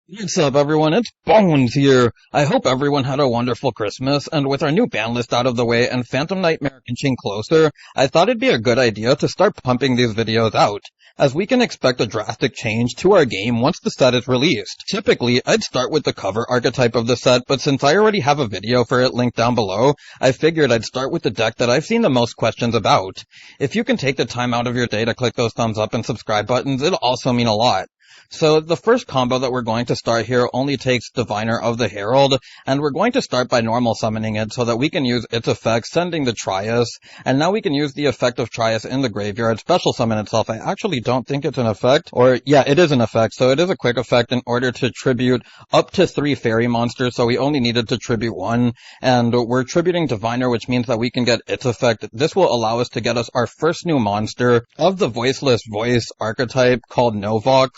What's up, everyone? It's Bones here. I hope everyone had a wonderful Christmas, and with our new ban list out of the way and Phantom Nightmare inching closer, I thought it'd be a good idea to start pumping these videos out, as we can expect a drastic change to our game once the set is released. Typically, I'd start with the cover archetype of the set, but since I already have a video for it linked down below, I figured I'd start with the deck that I've seen the most questions about. If you can take the time out of your day to click those thumbs up and subscribe buttons, it'll also mean a lot. So the first combo that we're going to start here only takes Diviner of the Herald, and we're going to start by normal summoning it so that we can use its effect, sending the Trias, and now we can use the effect of Trias in the graveyard, special summon itself. I actually don't think it's an effect, or yeah, it is an effect, so it is a quick effect in order to tribute up to 3 fairy monsters, so we only needed to tribute 1, and we're tributing Diviner, which means that we can get its effect. This will allow us to get us our first new monster of the Voiceless voice archetype called Novox,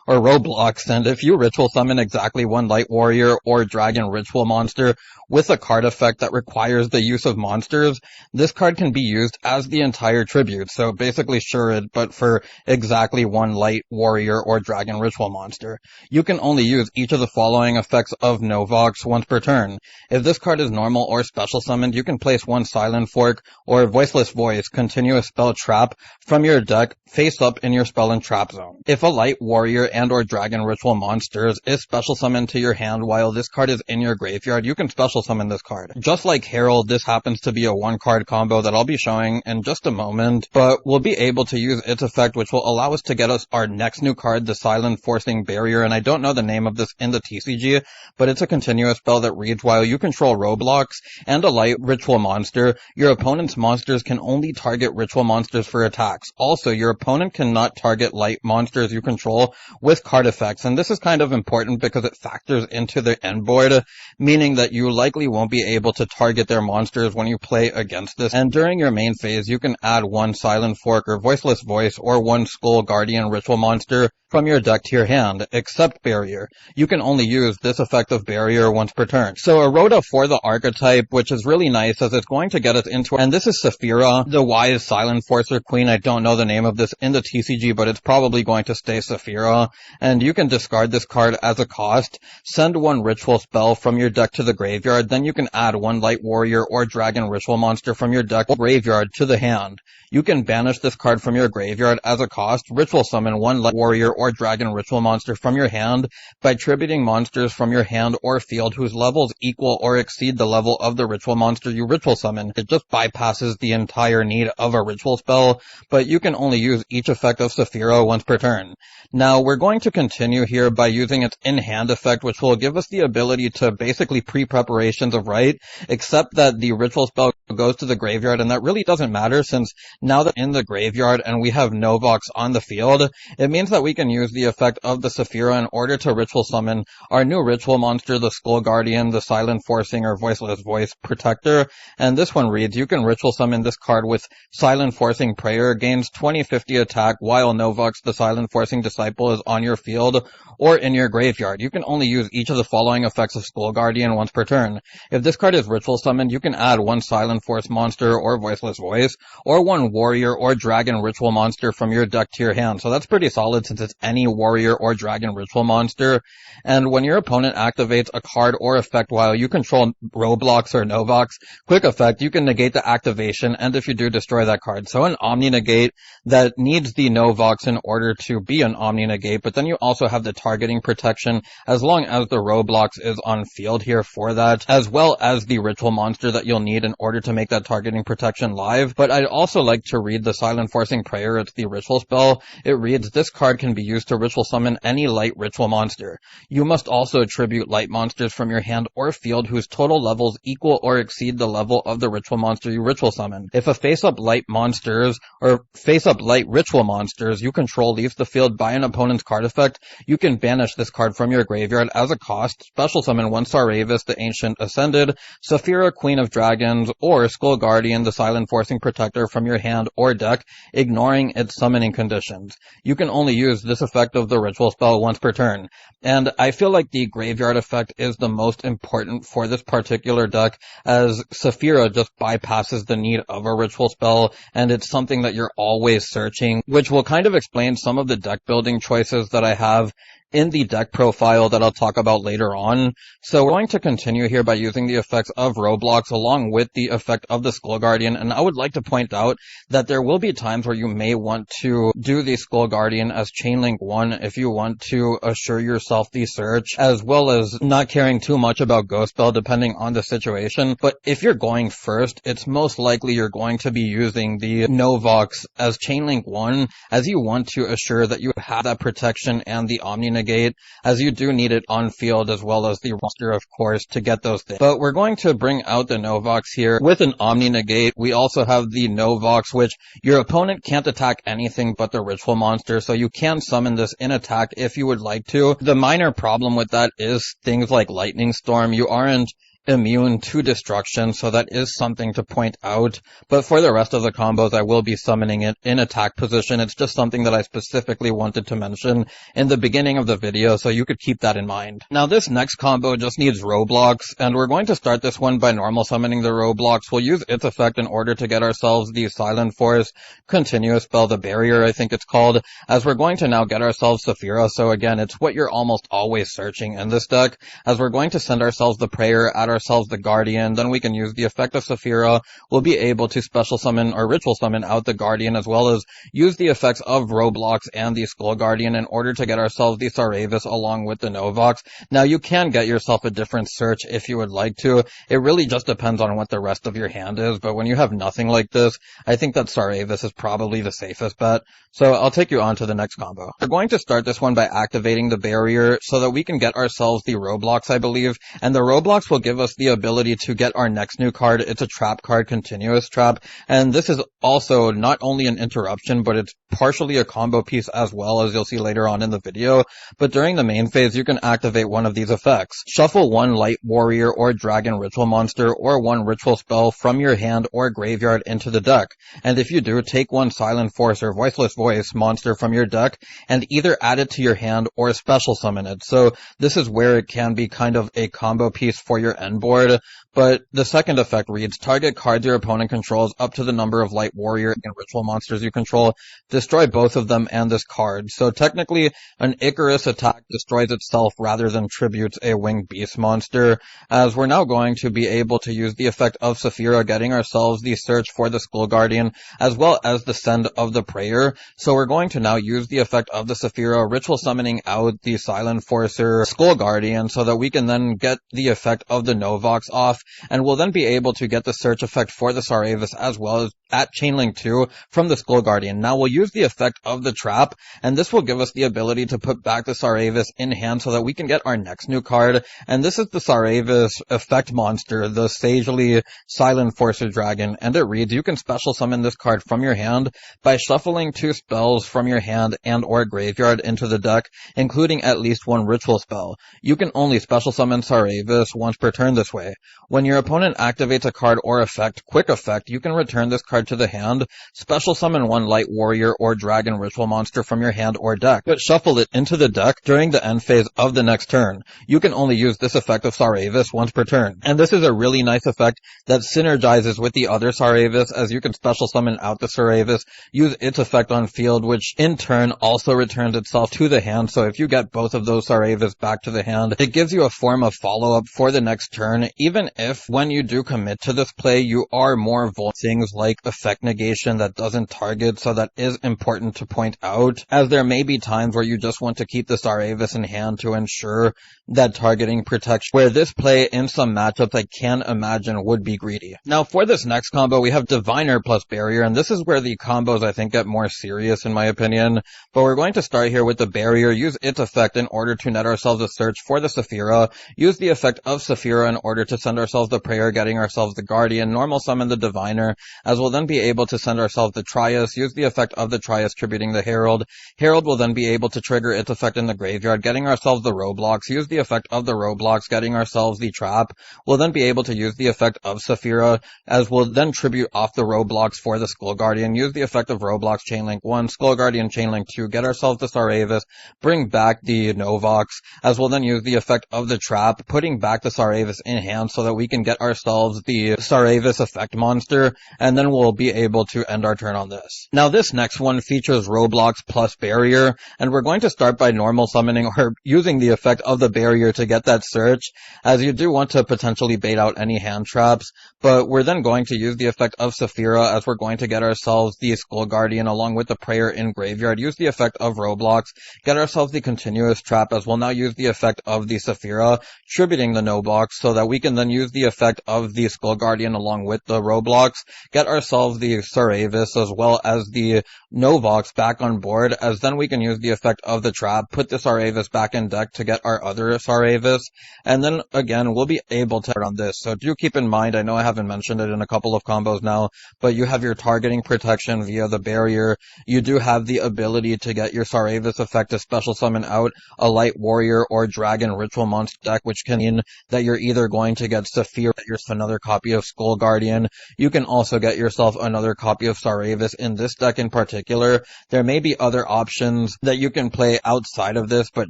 or Roblox, and if you ritual summon exactly 1 Light Warrior or Dragon ritual monster with a card effect that requires the use of monsters, this card can be used as the entire tribute, so basically Shurid, but for exactly 1 Light Warrior or Dragon ritual monster. You can only use each of the following effects of Novox once per turn. If this card is normal or special summoned, you can place 1 Silenforcer or Voiceless Voice, continuous spell trap, from your deck face up in your spell and trap zone. If a Light Warrior and or Dragon ritual monsters is special summoned to your hand while this card is in your graveyard, you can special summon this card. Just like Herald, this happens to be a 1-card combo that I'll be showing in just a moment, but we'll be able to use its effect, which will allow us to get us our next new card, the Silenforcing Barrier, and I don't know the name of this in the TCG, but it's a continuous spell that reads, while you control Roblox and a Light ritual monster, your opponent's monsters can only target ritual monsters for attacks. Also, your opponent cannot target Light monsters you control with card effects, and this is kind of important because it factors into the end board, meaning that you likely won't be able to target their monsters when you play against this, and during your main phase you can add 1 Silenforcer or Voiceless Voice or 1 Skull Guardian ritual monster from your deck to your hand, except Barrier. You can only use this effect of Barrier once per turn. So a Rhoda for the archetype, which is really nice as it's going to get us into, and this is Saphira, the wise Silenforcer queen. I don't know the name of this in the TCG, but it's probably going to stay Saphira, and you can discard this card as a cost, send 1 ritual spell from your deck to the graveyard, then you can add 1 Light Warrior or Dragon ritual monster from your deck or graveyard to the hand. You can banish this card from your graveyard as a cost, ritual summon 1 Light Warrior or Dragon ritual monster from your hand by tributing monsters from your hand or field whose levels equal or exceed the level of the ritual monster you ritual summon. It just bypasses the entire need of a ritual spell, but you can only use each effect of Saphira once per turn. Now, we're going to continue here by using its in-hand effect, which will give us the ability to basically pre-preparations of right, except that the ritual spell goes to the graveyard, and that really doesn't matter since now that in the graveyard and we have Novox on the field, it means that we can use the effect of the Saphira in order to ritual summon our new ritual monster, the Skull Guardian, the Silenforcing or Voiceless Voice Protector, and this one reads, you can ritual summon this card with Silenforcing Prayer, gains 20/50 attack while Novox, the Silenforcing Disciple, is on your field or in your graveyard. You can only use each of the following effects of Skull Guardian once per turn. If this card is ritual summoned, you can add 1 Silenforce monster or Voiceless Voice, or 1 Warrior or Dragon ritual monster from your deck to your hand. So that's pretty solid since it's any Warrior or Dragon ritual monster. And when your opponent activates a card or effect while you control Roblox or Novox, quick effect, you can negate the activation, and if you do, destroy that card. So an Omni Negate that needs the Novox in order to be an Omni Negate, but then you also have the targeting protection as long as the Roblox is on field here for that, as well as the ritual monster that you'll need in order to make that targeting protection live. But I'd also like to read the Silenforcing Prayer. It's the ritual spell. It reads, this card can be used to ritual summon any light ritual monster. You must also attribute light monsters from your hand or field whose total levels equal or exceed the level of the ritual monster you ritual summon. If a face-up light monsters or face-up light ritual monsters you control leaves the field by an opponent's card effect, you can banish this card from your graveyard as a cost, special summon 1 Saravis, the Ancient Ascended, Saphira, Queen of Dragons, or Skull Guardian, the Silenforcing Protector from your hand or deck, ignoring its summoning conditions. You can only use this effect of the ritual spell once per turn. And I feel like the graveyard effect is the most important for this particular deck, as Saphira just bypasses the need of a ritual spell, and it's something that you're always searching, which will kind of explain some of the deck building choices that I have in the deck profile that I'll talk about later on. So we're going to continue here by using the effects of Roblox along with the effect of the Skull Guardian, and I would like to point out that there will be times where you may want to do the Skull Guardian as Chainlink 1 if you want to assure yourself the search, as well as not caring too much about Ghost Spell depending on the situation. But if you're going first, it's most likely you're going to be using the Novox as Chainlink 1, as you want to assure that you have that protection and the Omni Negate, as you do need it on field as well as the roster, of course, to get those things. But we're going to bring out the Novox here with an Omni Negate. We also have the Novox, which your opponent can't attack anything but the Ritual Monster, so you can summon this in attack if you would like to. The minor problem with that is things like Lightning Storm. You aren't immune to destruction, so that is something to point out. But for the rest of the combos, I will be summoning it in attack position. It's just something that I specifically wanted to mention in the beginning of the video, so you could keep that in mind. Now this next combo just needs Roblox, and we're going to start this one by normal summoning the Roblox. We'll use its effect in order to get ourselves the Silenforcer continuous spell, the barrier I think it's called, as we're going to now get ourselves Saphira. So again, it's what you're almost always searching in this deck, as we're going to send ourselves the prayer at ourselves the Guardian, then we can use the effect of Saphira. We'll be able to special summon or ritual summon out the Guardian, as well as use the effects of Roblox and the Skull Guardian in order to get ourselves the Saravis along with the Novox. Now you can get yourself a different search if you would like to. It really just depends on what the rest of your hand is, but when you have nothing like this, I think that Saravis is probably the safest bet. So I'll take you on to the next combo. We're going to start this one by activating the barrier so that we can get ourselves the Roblox, I believe, and the Roblox will give us the ability to get our next new card. It's a trap card, Continuous Trap, and this is also not only an interruption, but it's partially a combo piece as well, as you'll see later on in the video. But during the main phase, you can activate one of these effects. Shuffle one Light Warrior or Dragon Ritual Monster or one Ritual Spell from your hand or graveyard into the deck. And if you do, take one Silenforcer Voiceless Voice monster from your deck and either add it to your hand or special summon it. So this is where it can be kind of a combo piece for your end board. But the second effect reads, target cards your opponent controls up to the number of Light Warrior and Ritual Monsters you control. Destroy both of them and this card. So technically, an Icarus attack destroys itself rather than tributes a Winged Beast monster, as we're now going to be able to use the effect of Saphira, getting ourselves the search for the Skull Guardian, as well as the send of the prayer. So we're going to now use the effect of the Saphira, ritual summoning out the Silenforcer Skull Guardian, so that we can then get the effect of the Novox off, and we'll then be able to get the search effect for the Saravis as well as at Chainlink 2 from the Skull Guardian. Now we'll use the effect of the trap, and this will give us the ability to put back the Saravis in hand so that we can get our next new card, and this is the Saravis effect monster, the Sagely Silenforcer Dragon, and it reads, you can special summon this card from your hand by shuffling 2 spells from your hand and or graveyard into the deck, including at least 1 ritual spell. You can only special summon Saravis once per turn this way. When your opponent activates a card or effect, quick effect, you can return this card to the hand, special summon 1 Light Warrior or Dragon Ritual Monster from your hand or deck, but shuffle it into the deck during the end phase of the next turn. You can only use this effect of Saravis once per turn. And this is a really nice effect that synergizes with the other Saravis, as you can special summon out the Saravis, use its effect on field, which in turn also returns itself to the hand. So if you get both of those Saravis back to the hand, it gives you a form of follow-up for the next turn, even if when you do commit to this play, you are more vulnerable things like effect negation that doesn't target, so that is important to point out, as there may be times where you just want to keep the Saravis in hand to ensure that targeting protection, where this play in some matchups I can imagine would be greedy. Now for this next combo, we have Diviner plus Barrier, and this is where the combos I think get more serious in my opinion, but we're going to start here with the Barrier, use its effect in order to net ourselves a search for the Saphira, use the effect of Saphira in order to send ourselves the prayer, getting ourselves the Guardian, normal summon the Diviner, as we'll then be able to send ourselves the Trias, use the effect of the Trias tributing the Herald. Herald will then be able to trigger its effect in the graveyard, getting ourselves the Roblox, use the effect of the Roblox, getting ourselves the Trap. We'll then be able to use the effect of Saphira, as we'll then tribute off the Roblox for the Skull Guardian, use the effect of Roblox Chainlink 1, Skull Guardian Chainlink 2, get ourselves the Saravis, bring back the Novox, as we'll then use the effect of the Trap, putting back the Saravis Saravis in hand so that we can get ourselves the Saravis effect monster, and then we'll be able to end our turn on this. Now this next one features Roblox plus Barrier, and we're going to start by normal summoning or using the effect of the Barrier to get that search, as you do want to potentially bait out any hand traps, but we're then going to use the effect of Saphira as we're going to get ourselves the Skull Guardian along with the Prayer in graveyard, use the effect of Roblox, get ourselves the continuous trap as we'll now use the effect of the Saphira, tributing the Nobox so that we can then use the effect of the Skull Guardian along with the Roblox, get ourselves the Saravis as well as the Novox back on board, as then we can use the effect of the trap, put the Saravis back in deck to get our other Saravis, and then again we'll be able to on this. So do keep in mind, I know I haven't mentioned it in a couple of combos now, but you have your targeting protection via the Barrier. You do have the ability to get your Saravis effect to special summon out a Light Warrior or Dragon Ritual monster deck, which can mean that you're either going to get Saphira, get yourself another copy of Skull Guardian. You can also get yourself another copy of Saravis in this deck in particular. There may be other options that you can play outside of this, but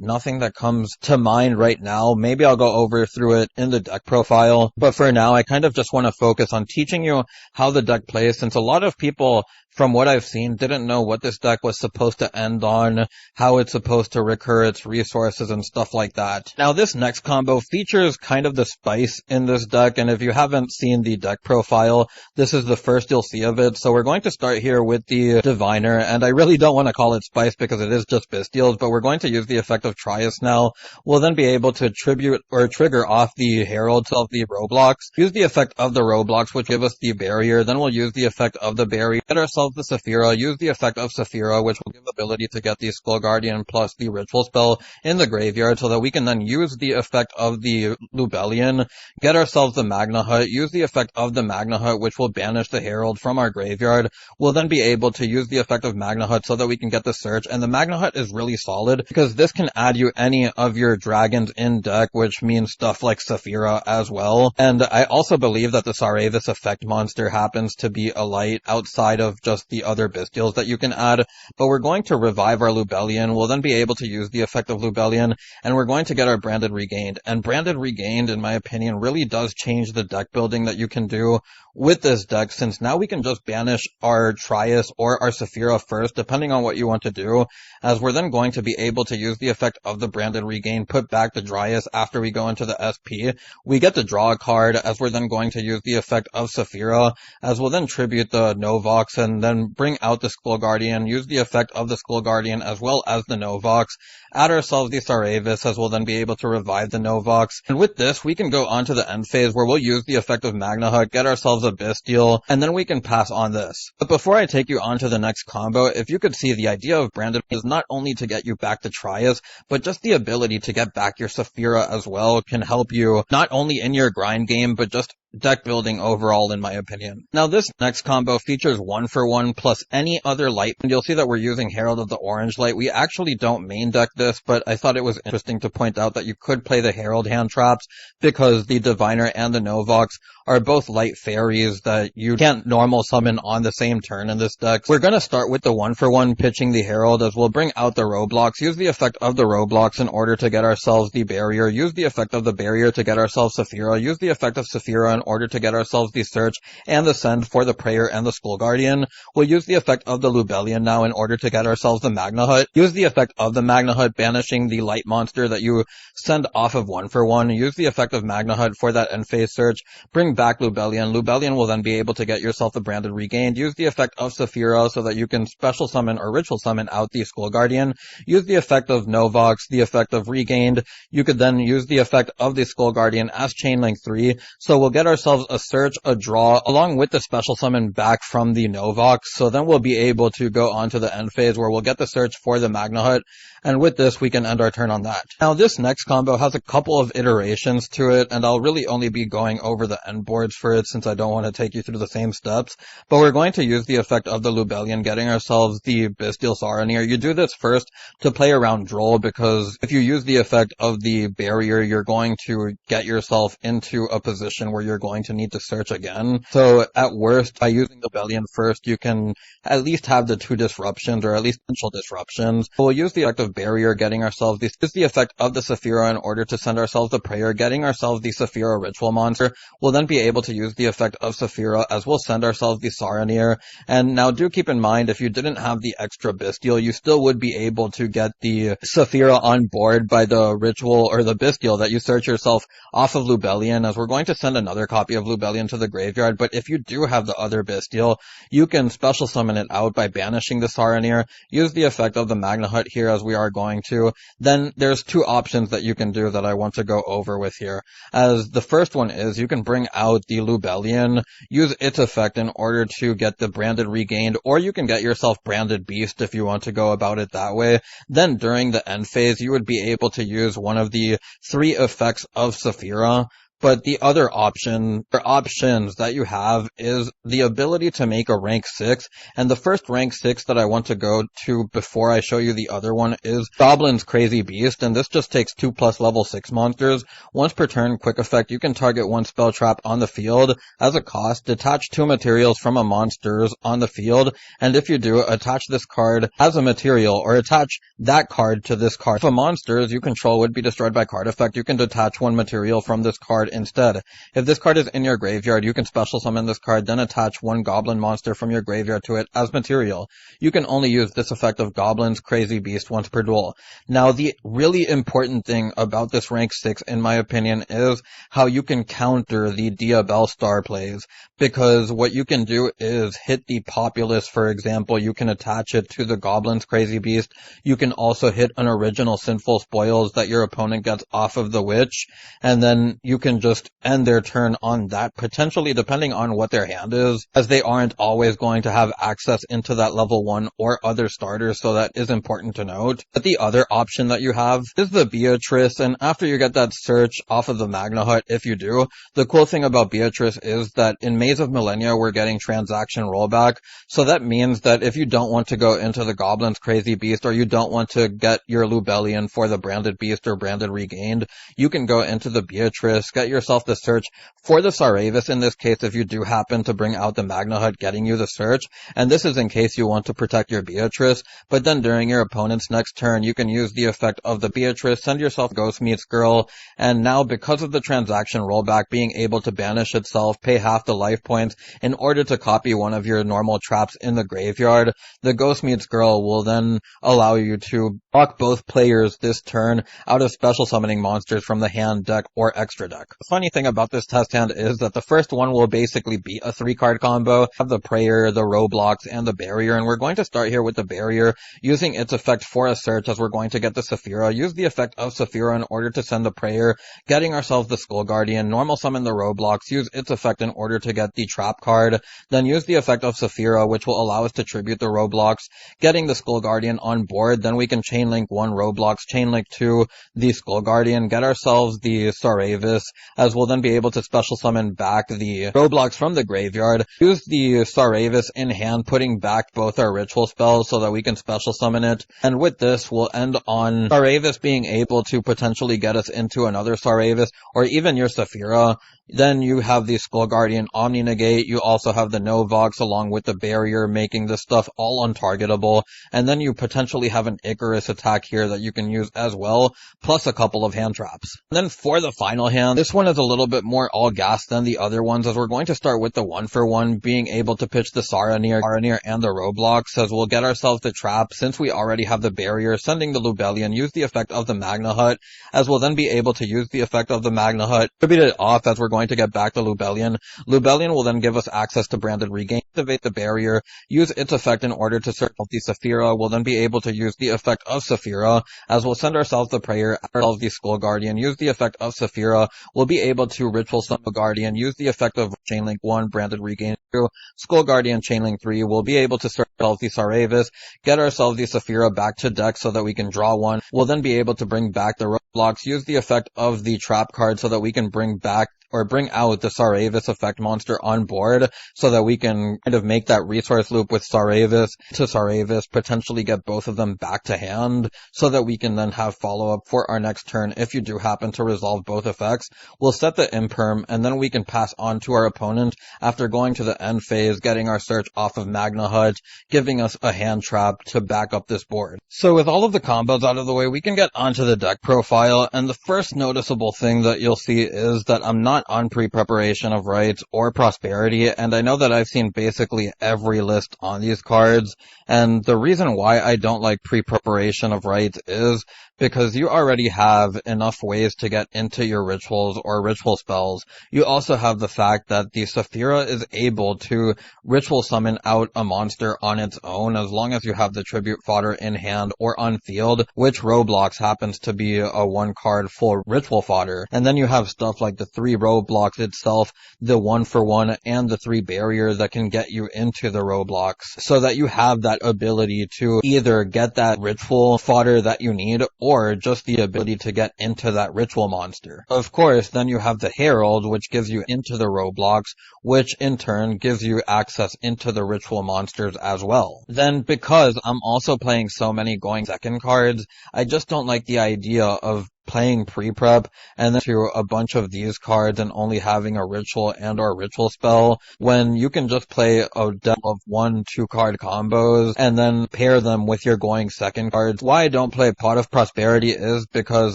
nothing that comes to mind right now. Maybe I'll go over through it in the deck profile, but for now I kind of just want to focus on teaching you how the deck plays, since a lot of people, from what I've seen, didn't know what this deck was supposed to end on, how it's supposed to recur its resources and stuff like that. Now this next combo features kind of the spice in this deck, and if you haven't seen the deck profile, this is the first you'll see of it. So we're going to start here with the Diviner, and I really don't want to call it spice because it is just Bestials, but we're going to use the effect of Trias now. We'll then be able to tribute or trigger off the Herald of the Roblox, use the effect of the Roblox, which give us the Barrier, then we'll use the effect of the Barrier, get ourselves the Saphira, use the effect of Saphira, which will give the ability to get the Skull Guardian plus the Ritual spell in the graveyard, so that we can then use the effect of the Lubellion, get ourselves the Magna Hut, use the effect of the Magna Hut, which will banish the Herald from our graveyard. We'll then be able to use the effect of Magna Hut so that we can get the search, and the Magna Hut is really solid because this can add you any of your dragons in deck, which means stuff like Saphira as well. And I also believe that the Saravis effect monster happens to be a light outside of just the other Bestials that you can add, but we're going to revive our Lubellion. We'll then be able to use the effect of Lubellion, and we're going to get our Branded Regained. And Branded Regained, in my opinion, really does change the deck building that you can do with this deck, since now we can just banish our Trias or our Saphira first, depending on what you want to do, as we're then going to be able to use the effect of the Branded Regain, put back the Dryas after we go into the SP. We get to draw a card, as we're then going to use the effect of Saphira, as we'll then tribute the Novox and then bring out the Skull Guardian, use the effect of the Skull Guardian as well as the Novox, add ourselves the Saravis, as we'll then be able to revive the Novox. And with this, we can go on to the end phase where we'll use the effect of Magna Hut, get ourselves a Bestial, and then we can pass on this. But before I take you on to the next combo, if you could see, the idea of Branded is not only to get you back to Trias, but just the ability to get back your Saphira as well can help you not only in your grind game, but just deck building overall, in my opinion. Now this next combo features 1-for-1 plus any other light, and you'll see that we're using Herald of the Orange Light. We actually don't main deck this, but I thought it was interesting to point out that you could play the Herald hand traps because the Diviner and the Novox are both light fairies that you can't normal summon on the same turn in this deck. We're going to start with the 1-for-1 pitching the Herald, as we'll bring out the Roblox, use the effect of the Roblox in order to get ourselves the Barrier, use the effect of the Barrier to get ourselves Saphira, use the effect of Saphira in order to get ourselves the Search and the Send for the Prayer and the Skull Guardian. We'll use the effect of the Lubellion now in order to get ourselves the Magna Hut. Use the effect of the Magna Hut, banishing the light monster that you send off of 1-for-1. Use the effect of Magna Hut for that end phase search. Bring back Lubellion. Lubellion will then be able to get yourself the Branded Regained. Use the effect of Saphira so that you can special summon or ritual summon out the Skull Guardian. Use the effect of Novox, the effect of Regained. You could then use the effect of the Skull Guardian as Chain Link 3. So we'll get ourselves a search, a draw, along with the special summon back from the Novox. So then we'll be able to go on to the end phase where we'll get the search for the Magna Hut. And with this, we can end our turn on that. Now, this next combo has a couple of iterations to it, and I'll really only be going over the end boards for it since I don't want to take you through the same steps. But we're going to use the effect of the Lubellion, getting ourselves the Bestial Saronir. You do this first to play around Droll, because if you use the effect of the Barrier, you're going to get yourself into a position where you're going to need to search again. So at worst, by using Lubellion first, you can at least have the 2 disruptions, or at least potential disruptions. We'll use the effect of Barrier, getting ourselves use the effect of the Saphira in order to send ourselves the Prayer, getting ourselves the Saphira Ritual Monster. We'll then be able to use the effect of Saphira as we'll send ourselves the Saronir. And now do keep in mind, if you didn't have the extra Bestial, you still would be able to get the Saphira on board by the Ritual or the Bestial that you search yourself off of Lubellion, as we're going to send another copy of Lubellion to the graveyard. But if you do have the other Bestial, you can special summon it out by banishing the Saronir, use the effect of the Magna Hut here as we are going to. Then there's 2 options that you can do that I want to go over with here. As the first one is, you can bring out the Lubellion, use its effect in order to get the Branded Regained, or you can get yourself Branded Beast if you want to go about it that way. Then during the end phase, you would be able to use one of the 3 effects of Saphira. But the other option, or options that you have, is the ability to make a rank 6, and the first rank 6 that I want to go to before I show you the other one is Goblin's Crazy Beast, and this just takes 2+ level 6 monsters. Once per turn, quick effect, you can target 1 spell trap on the field. As a cost, detach 2 materials from a monsters on the field, and if you do, attach this card as a material, or attach that card to this card. If a monsters you control would be destroyed by card effect, you can detach 1 material from this card instead. If this card is in your graveyard, you can special summon this card, then attach 1 goblin monster from your graveyard to it as material. You can only use this effect of Goblin's Crazy Beast once per duel. Now, the really important thing about this rank 6, in my opinion, is how you can counter the Diabel star plays, because what you can do is hit the Populace, for example. You can attach it to the Goblin's Crazy Beast. You can also hit an original Sinful Spoils that your opponent gets off of the Witch, and then you can just end their turn on that, potentially, depending on what their hand is, as they aren't always going to have access into that level 1 or other starters, so that is important to note. But the other option that you have is the Beatrice, and after you get that search off of the Magna Hut, if you do, the cool thing about Beatrice is that in Maze of Millennia, we're getting transaction rollback, so that means that if you don't want to go into the Goblin's Crazy Beast, or you don't want to get your Lubellion for the Branded Beast or Branded Regained, you can go into the Beatrice, get yourself the search for the Saravis in this case if you do happen to bring out the Magna Hut getting you the search, and this is in case you want to protect your Beatrice. But then during your opponent's next turn, you can use the effect of the Beatrice, send yourself Ghost Meets Girl, and now because of the transaction rollback being able to banish itself, pay half the life points in order to copy one of your normal traps in the graveyard, the Ghost Meets Girl will then allow you to block both players this turn out of special summoning monsters from the hand, deck, or extra deck. The funny thing about this test hand is that the first one will basically be a 3-card combo, have the Prayer, the Roblox, and the Barrier, and we're going to start here with the Barrier, using its effect for a search as we're going to get the Saphira, use the effect of Saphira in order to send the Prayer, getting ourselves the Skull Guardian, normal summon the Roblox, use its effect in order to get the Trap card, then use the effect of Saphira, which will allow us to tribute the Roblox, getting the Skull Guardian on board, then we can chainlink 1 Roblox, chainlink 2 the Skull Guardian, get ourselves the Saravis, as we'll then be able to special summon back the Roblox from the graveyard, use the Saravis in hand, putting back both our ritual spells so that we can special summon it, and with this we'll end on Saravis being able to potentially get us into another Saravis, or even your Saphira. Then you have the Skull Guardian Omni Negate, you also have the Novox along with the Barrier, making this stuff all untargetable, and then you potentially have an Icarus attack here that you can use as well, plus a couple of hand traps. And then for the final hand, this one is a little bit more all gas than the other ones, as we're going to start with the 1-for-1, being able to pitch the Saronir, and the Roblox, as we'll get ourselves the trap, since we already have the Barrier, sending the Lubellion, use the effect of the Magna Hut, as we'll then be able to use the effect of the Magna Hut, tribute it off as we're going to get back the Lubellion. Lubellion will then give us access to Branded Regain, activate the Barrier, use its effect in order to search the Saphira. We'll then be able to use the effect of Saphira, as we'll send ourselves the Prayer, ourselves the Skull Guardian, use the effect of Saphira. We'll be able to Ritual Summon the Guardian, use the effect of Chainlink 1, Branded Regain 2, Skull Guardian, Chainlink 3. We'll be able to search ourselves the Saravis, get ourselves the Saphira back to deck so that we can draw 1. We'll then be able to bring back the Roblox, use the effect of the Trap card so that we can bring back or bring out the Saravis effect monster on board so that we can kind of make that resource loop with Saravis to Saravis, potentially get both of them back to hand so that we can then have follow-up for our next turn if you do happen to resolve both effects. We'll set the imperm, and then we can pass on to our opponent after going to the end phase, getting our search off of Magna Hut, giving us a hand trap to back up this board. So with all of the combos out of the way, we can get onto the deck profile, and the first noticeable thing that you'll see is that I'm not on pre-preparation of Rights or Prosperity, and I know that I've seen basically every list on these cards, and the reason why I don't like pre-preparation of Rights is because you already have enough ways to get into your rituals or ritual spells. You also have the fact that the Saphira is able to ritual summon out a monster on its own as long as you have the tribute fodder in hand or on field, which Roblox happens to be a one card full ritual fodder. And then you have stuff like the 3 Roblox itself, the 1-for-1, and the 3 barrier that can get you into the Roblox, so that you have that ability to either get that ritual fodder that you need or just the ability to get into that ritual monster. Of course, then you have the Herald, which gives you into the Roblox, which in turn gives you access into the ritual monsters as well. Then, because I'm also playing so many going second cards, I just don't like the idea of playing pre-prep and then to a bunch of these cards and only having a ritual and or ritual spell when you can just play a deck of 1-2 card combos and then pair them with your going second cards. Why I don't play Pot of Prosperity is because,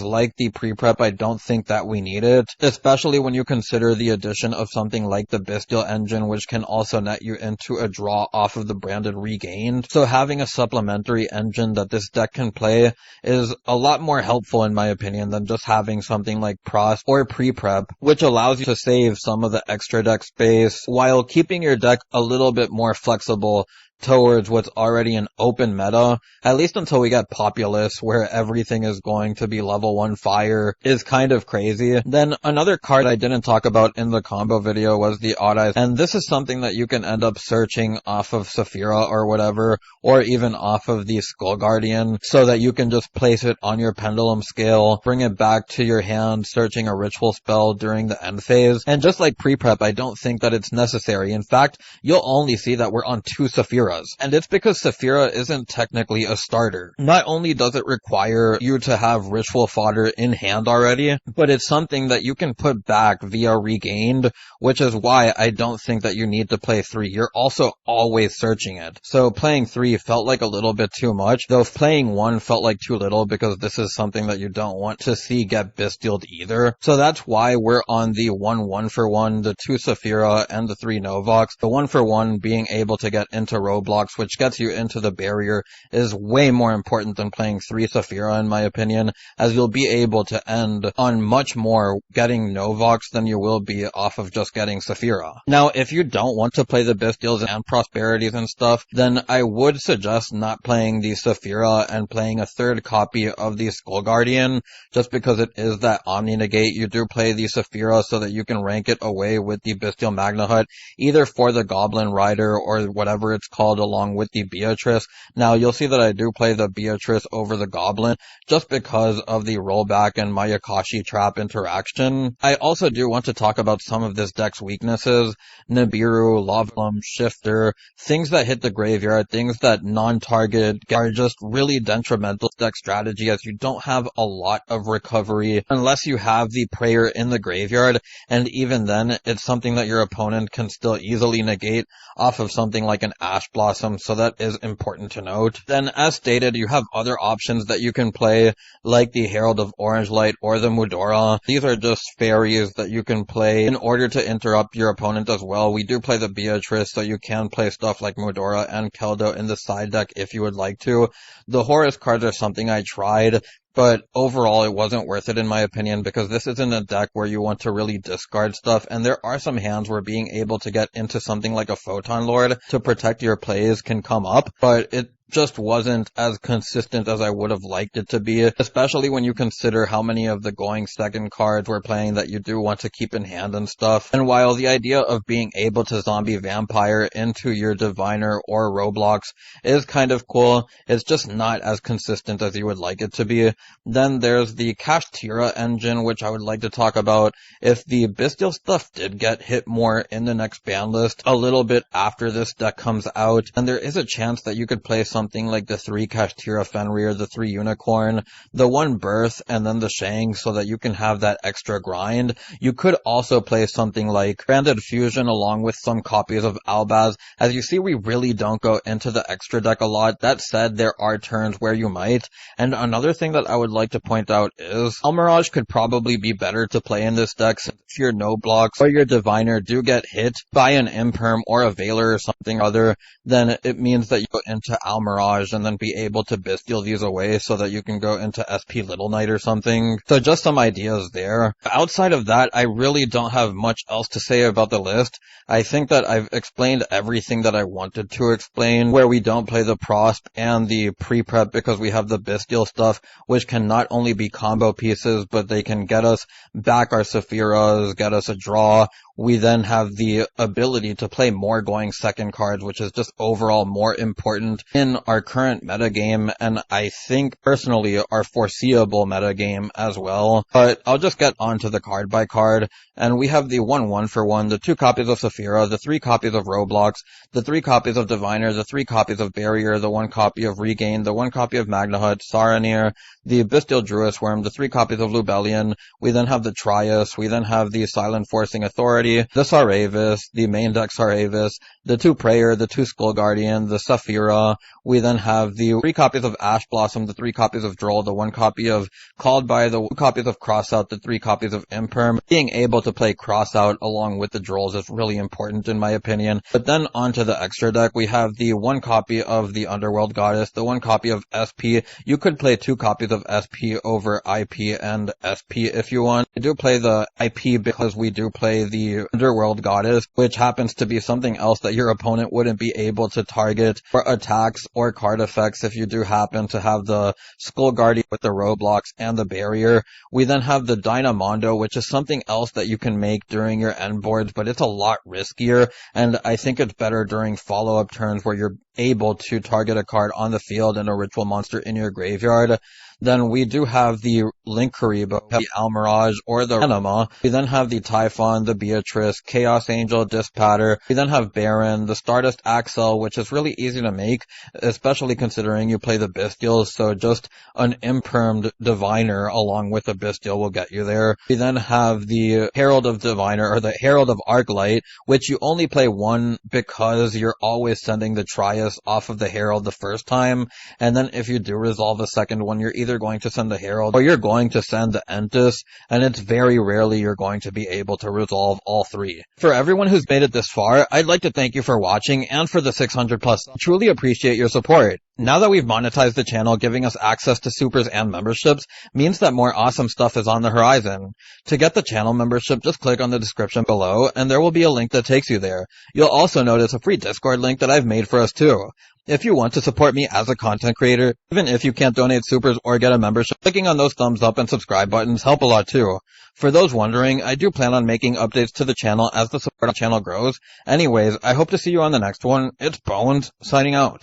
like the pre-prep, I don't think that we need it, especially when you consider the addition of something like the Bestial Engine, which can also net you into a draw off of the branded Regained. So having a supplementary engine that this deck can play is a lot more helpful in my opinion than just having something like Pros or Pre-Prep, which allows you to save some of the extra deck space while keeping your deck a little bit more flexible towards what's already an open meta, at least until we get Populous, where everything is going to be level 1 fire, is kind of crazy. Then another card I didn't talk about in the combo video was the Odd Eyes, and this is something that you can end up searching off of Saphira or whatever, or even off of the Skull Guardian, so that you can just place it on your Pendulum Scale, bring it back to your hand, searching a ritual spell during the end phase. And just like pre-prep, I don't think that it's necessary. In fact, you'll only see that we're on 2 Saphiras. And it's because Saphira isn't technically a starter. Not only does it require you to have ritual fodder in hand already, but it's something that you can put back via Regained, which is why I don't think that you need to play 3. You're also always searching it. So playing 3 felt like a little bit too much, though playing 1 felt like too little because this is something that you don't want to see get bestialed either. So that's why we're on the 1-1-for-1, the 2 Saphira, and the 3 Novox. The 1-for-1 being able to get into Roblox, which gets you into the barrier, is way more important than playing 3 Saphira in my opinion, as you'll be able to end on much more getting Novox than you will be off of just getting Saphira. Now, if you don't want to play the Bestials and Prosperities and stuff, then I would suggest not playing the Saphira and playing a 3rd copy of the Skull Guardian, just because it is that Omni Negate. You do play the Saphira so that you can rank it away with the Bestial Magna Hut, either for the Goblin Rider or whatever it's called, along with the Beatrice. Now, you'll see that I do play the Beatrice over the Goblin, just because of the rollback and Mayakashi trap interaction. I also do want to talk about some of this deck's weaknesses. Nibiru, Lavalum, Shifter, things that hit the graveyard, things that non-target are just really detrimental to deck strategy, as you don't have a lot of recovery unless you have the prayer in the graveyard, and even then, it's something that your opponent can still easily negate off of something like an Ash Blossom, so that is important to note. Then, as stated, you have other options that you can play, like the Herald of Orange Light or the Mudora. These are just fairies that you can play in order to interrupt your opponent as well. We do play the Beatrice, so you can play stuff like Mudora and Keldo in the side deck if you would like to. The Horus cards are something I tried, but overall it wasn't worth it in my opinion, because this isn't a deck where you want to really discard stuff, and there are some hands where being able to get into something like a Photon Lord to protect your plays can come up, but it just wasn't as consistent as I would have liked it to be, especially when you consider how many of the going second cards we're playing that you do want to keep in hand and stuff. And while the idea of being able to zombie vampire into your diviner or Roblox is kind of cool, it's just not as consistent as you would like it to be. Then there's the Kashtira engine, which I would like to talk about. If the Bestial stuff did get hit more in the next ban list a little bit after this deck comes out, and there is a chance that you could play something like the 3 Kashtira Fenrir, the 3 Unicorn, the 1 Birth, and then the Shang, so that you can have that extra grind. You could also play something like Branded Fusion along with some copies of Albaz. As you see, we really don't go into the extra deck a lot. That said, there are turns where you might. And another thing that I would like to point out is Almirage could probably be better to play in this deck, since if your no blocks or your diviner do get hit by an Imperm or a Veiler or something other, then it means that you go into Almirage and then be able to Bestial these away so that you can go into SP Little Knight or something. So just some ideas there. Outside of that, I really don't have much else to say about the list. I think that I've explained everything that I wanted to explain, where we don't play the Prosp and the pre-prep because we have the Bestial stuff, which can not only be combo pieces, but they can get us back our Sephiras, get us a draw. We then have the ability to play more going second cards, which is just overall more important in our current metagame, and I think personally our foreseeable metagame as well. But I'll just get onto the card by card, and we have the 1/1 for 1, the 2 copies of Sephira, the 3 copies of Roblox, the 3 copies of Diviner, the 3 copies of Barrier, the 1 copy of Regain, the 1 copy of Magnahut, Saranir, the Bestial Druis Worm, the 3 copies of Lubellion. We then have the Trias, we then have the Silenforcing Authority, the Saravis, the main deck Saravis, the 2 Prayer, the 2 Skull Guardian, the Saphira. We then have the 3 copies of Ash Blossom, the 3 copies of Droll, the 1 copy of Called By, the 2 copies of Crossout, the 3 copies of Imperm. Being able to play Crossout along with the Drolls is really important in my opinion. But then onto the extra deck, we have the 1 copy of the Underworld Goddess, the 1 copy of SP. You could play 2 copies of SP over IP and SP if you want. I do play the IP because we do play the Underworld Goddess, which happens to be something else that your opponent wouldn't be able to target for attacks or card effects if you do happen to have the Skull Guardian with the Roblox and the Barrier. We then have the Dynamondo, which is something else that you can make during your end boards, but it's a lot riskier, and I think it's better during follow-up turns where you're able to target a card on the field and a ritual monster in your graveyard. Then we do have the Linkuriboh, the Almirage, or the Anima. We then have the Typhon, the Beatrice, Chaos Angel, Dispatter. We then have Baron, the Stardust Axel, which is really easy to make, especially considering you play the Bestials, so just an Impermed Diviner along with the Bestial will get you there. We then have the Herald of Diviner, or the Herald of Arclight, which you only play 1 because you're always sending the Trias off of the Herald the first time, and then if you do resolve a second one, you're either going to send the Herald or you're going to send the Entis, and it's very rarely you're going to be able to resolve all 3. For everyone who's made it this far, I'd like to thank you for watching and for the 600 plus. I truly appreciate your support. Now that we've monetized the channel, giving us access to supers and memberships means that more awesome stuff is on the horizon. To get the channel membership, just click on the description below and there will be a link that takes you there. You'll also notice a free Discord link that I've made for us too. If you want to support me as a content creator, even if you can't donate supers or get a membership, clicking on those thumbs up and subscribe buttons help a lot too. For those wondering, I do plan on making updates to the channel as the support on the channel grows. Anyways, I hope to see you on the next one. It's Bones, signing out.